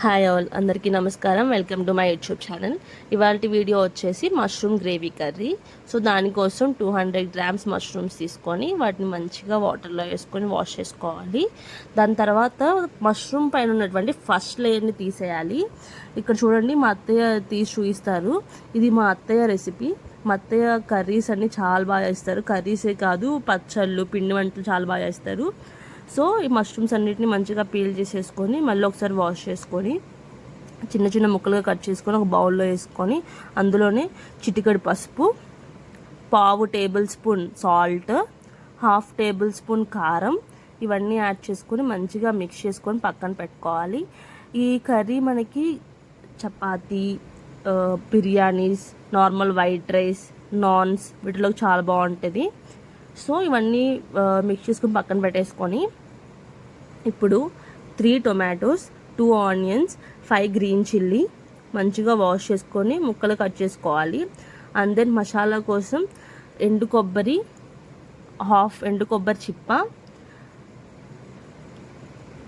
Hi all, అందరికీ నమస్కారం. Welcome to my YouTube channel. ఇవాళ వీడియో వచ్చేసి మష్రూమ్ గ్రేవీ కర్రీ. సో దానికోసం 200 గ్రామ్స్ మష్రూమ్స్ తీసుకొని వాటిని మంచిగా వాటర్లో వేసుకొని వాష్ చేసుకోవాలి. దాని తర్వాత మష్రూమ్ పైన ఉన్నటువంటి ఫస్ట్ లేయర్ని తీసేయాలి. ఇక్కడ చూడండి, మా అత్తయ్య తీసి చూపిస్తారు. ఇది మా అత్తయ్య రెసిపీ. మా అత్తయ్య కర్రీస్ అన్నీ చాలా బాగా చేస్తారు. కర్రీసే కాదు, పచ్చళ్ళు, పిండి వంటలు చాలా బాగా చేస్తారు. సో ఈ మష్రూమ్స్ అన్నిటిని మంచిగా పీల్ చేసేసుకొని మళ్ళీ ఒకసారి వాష్ చేసుకొని చిన్న చిన్న ముక్కలుగా కట్ చేసుకొని ఒక బౌల్లో వేసుకొని అందులోనే చిటికెడు పసుపు, పావు table spoon salt, half table spoon కారం ఇవన్నీ యాడ్ చేసుకొని మంచిగా మిక్స్ చేసుకొని పక్కన పెట్టుకోవాలి. ఈ కర్రీ మనకి chapati, biryanis, normal white rice, naans వీటిలో చాలా బాగుంటుంది. సో ఇవన్నీ మిక్స్ చేసుకొని పక్కన పెట్టేసుకొని ఇప్పుడు 3 టొమాటోస్, 2 ఆనియన్స్, 5 గ్రీన్ చిల్లీ మంచిగా వాష్ చేసుకొని ముక్కలు కట్ చేసుకోవాలి. అండ్ దెన్ మసాలా కోసం ఎండు కొబ్బరి, హాఫ్ ఎండు కొబ్బరి చిప్ప,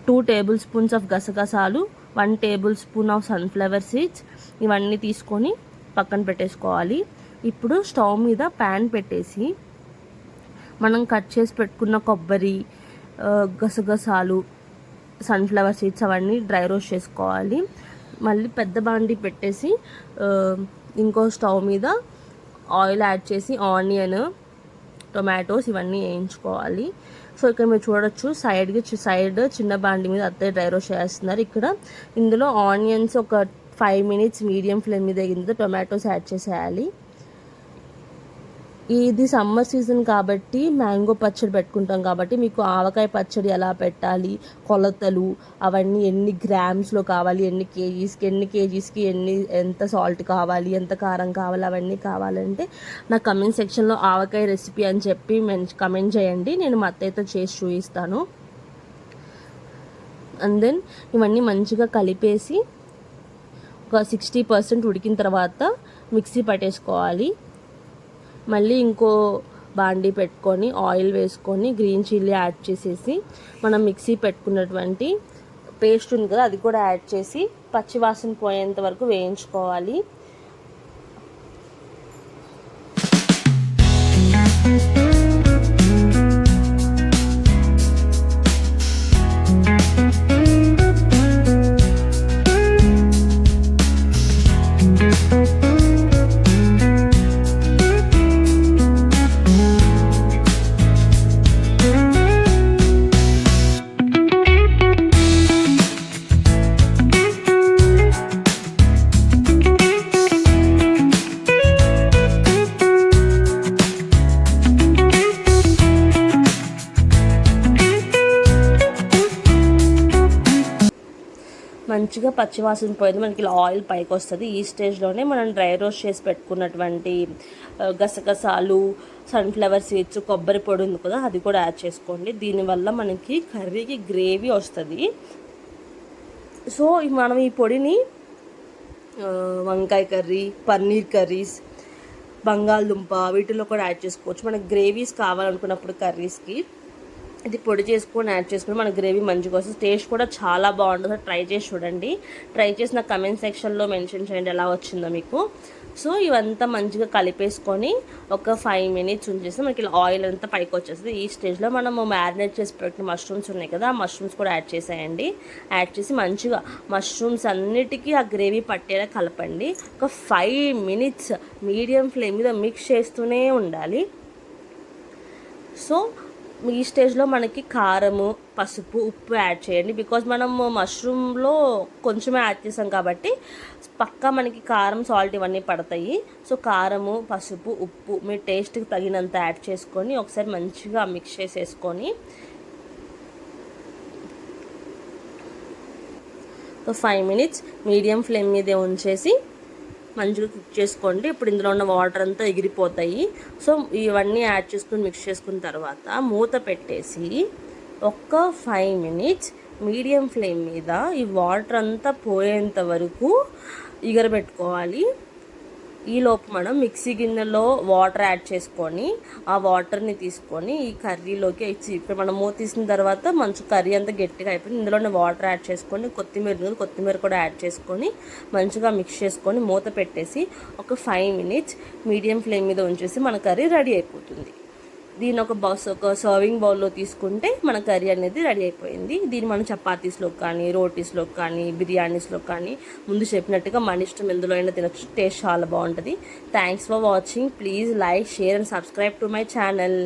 2 టేబుల్ స్పూన్స్ ఆఫ్ గసగసాలు, 1 table spoon of sunflower seeds ఇవన్నీ తీసుకొని పక్కన పెట్టేసుకోవాలి. ఇప్పుడు స్టవ్ మీద ప్యాన్ పెట్టేసి మనం కట్ చేసి పెట్టుకున్న కొబ్బరి, గసగసాలు, సన్ఫ్లవర్ సీడ్స్ అవన్నీ డ్రై రోస్ట్ చేసుకోవాలి. మళ్ళీ పెద్ద బాండి పెట్టేసి ఇంకో స్టవ్ మీద ఆయిల్ యాడ్ చేసి ఆనియన్, టొమాటోస్ ఇవన్నీ వేయించుకోవాలి. సో ఇక్కడ మీరు చూడొచ్చు, సైడ్ చిన్న బాండి మీద అత్తయ్య డ్రై రోస్ట్ చేస్తున్నారు. ఇక్కడ ఇందులో ఆనియన్స్ ఒక 5 మినిట్స్ మీడియం ఫ్లేమ్ మీద ఎగిన టొమాటోస్ యాడ్ చేసేయాలి. ఇది సమ్మర్ సీజన్ కాబట్టి మ్యాంగో పచ్చడి పెట్టుకుంటాం కాబట్టి మీకు ఆవకాయ పచ్చడి ఎలా పెట్టాలి, కొలతలు అవన్నీ ఎన్ని గ్రామ్స్లో కావాలి, ఎన్ని కేజీస్కి ఎంత సాల్ట్ కావాలి, ఎంత కారం కావాలి అవన్నీ కావాలంటే నా కమెంట్ సెక్షన్లో ఆవకాయ రెసిపీ అని చెప్పి కమెంట్ చేయండి. నేను మా అత్తయ్యతో చేసి చూపిస్తాను. అండ్ దెన్ ఇవన్నీ మంచిగా కలిపేసి ఒక 60% ఉడికిన తర్వాత మిక్సీ పట్టేసుకోవాలి. మళ్ళీ ఇంకో బాండీ పెట్టుకొని ఆయిల్ వేసుకొని గ్రీన్ చిల్లీ యాడ్ చేసేసి మనం మిక్సీ పెట్టుకున్నటువంటి పేస్ట్ ఉంది కదా అది కూడా యాడ్ చేసి పచ్చివాసన పోయేంత వరకు వేయించుకోవాలి. మంచిగా పచ్చివాసన పోయింది, మనకి ఇలా ఆయిల్ పైకి వస్తుంది. ఈ స్టేజ్లోనే మనం డ్రై రోస్ట్ చేసి పెట్టుకున్నటువంటి గసగసాలు, సన్ఫ్లవర్ సీడ్స్, కొబ్బరి పొడి ఉంది కదా అది కూడా యాడ్ చేసుకోండి. దీనివల్ల మనకి కర్రీకి గ్రేవీ వస్తుంది. సో మనం ఈ పొడిని వంకాయ కర్రీ, పన్నీర్ కర్రీస్, బంగాళదుంప వీటిలో కూడా యాడ్ చేసుకోవచ్చు. మనకి గ్రేవీస్ కావాలనుకున్నప్పుడు కర్రీస్కి ఇది పొడి చేసుకొని యాడ్ చేసుకుని మన గ్రేవీ మంచిగా వస్తుంది. టేస్ట్ కూడా చాలా బాగుంటుంది. ట్రై చేసి చూడండి. ట్రై చేసి నా కమెంట్ సెక్షన్లో మెన్షన్ చేయండి ఎలా వచ్చిందో మీకు. సో ఇవంతా మంచిగా కలిపేసుకొని ఒక 5 మినిట్స్ ఉంచేసి మనకి ఇలా ఆయిల్ అంతా పైకి వచ్చేస్తుంది. ఈ స్టేజ్లో మనము మ్యారినేట్ చేసి పెట్టిన మష్రూమ్స్ ఉన్నాయి కదా ఆ మష్రూమ్స్ కూడా యాడ్ చేసేయండి. యాడ్ చేసి మంచిగా మష్రూమ్స్ అన్నిటికీ ఆ గ్రేవీ పట్టేలా కలపండి. ఒక 5 మినిట్స్ మీడియం ఫ్లేమ్ మీద మిక్స్ చేస్తూనే ఉండాలి. సో ఈ స్టేజ్లో మనకి కారము, పసుపు, ఉప్పు యాడ్ చేయండి. బికాజ్ మనము మష్రూమ్లో కొంచెమే యాడ్ చేసాం కాబట్టి పక్కా మనకి కారం, సాల్ట్ ఇవన్నీ పడతాయి. సో కారము, పసుపు, ఉప్పు మీ టేస్ట్కి తగినంత యాడ్ చేసుకొని ఒకసారి మంచిగా మిక్స్ చేసేసుకొని ఒక 5 మినిట్స్ మీడియం ఫ్లేమ్ మీదే ఉంచేసి మంచిగా కుక్ చేసుకోండి. ఇప్పుడు ఇందులో ఉన్న వాటర్ అంతా ఎగిరిపోతాయి. సో ఇవన్నీ యాడ్ చేసుకుని మిక్స్ చేసుకున్న తర్వాత మూత పెట్టేసి ఒక 5 మినిట్స్ మీడియం ఫ్లేమ్ మీద ఈ వాటర్ అంతా పోయేంత వరకు ఎగరబెట్టుకోవాలి. ఈలోపు మనం మిక్సీ గిన్నెలో వాటర్ యాడ్ చేసుకొని ఆ వాటర్ని తీసుకొని ఈ కర్రీలోకి ఇచ్చి ఇప్పుడు మనం మూత తీసిన తర్వాత మంచి కర్రీ అంతా గట్టిగా అయిపోయింది. ఇందులోనే వాటర్ యాడ్ చేసుకొని కొత్తిమీర కూడా యాడ్ చేసుకొని మంచిగా మిక్స్ చేసుకొని మూత పెట్టేసి ఒక 5 minutes మీడియం ఫ్లేమ్ మీద ఉంచేసి మన కర్రీ రెడీ అయిపోతుంది. దీని ఒక సర్వింగ్ బౌల్లో తీసుకుంటే మన కర్రీ అనేది రెడీ అయిపోయింది. దీన్ని మనం చపాతీస్లో కానీ రోటీస్లో కానీ బిర్యానీస్లో కానీ ముందు చెప్పినట్టుగా మన ఇష్టం ఎందులో అయినా తినచ్చు. టేస్ట్ చాలా బాగుంటుంది. Thanks for watching. Please like, share and subscribe to my channel.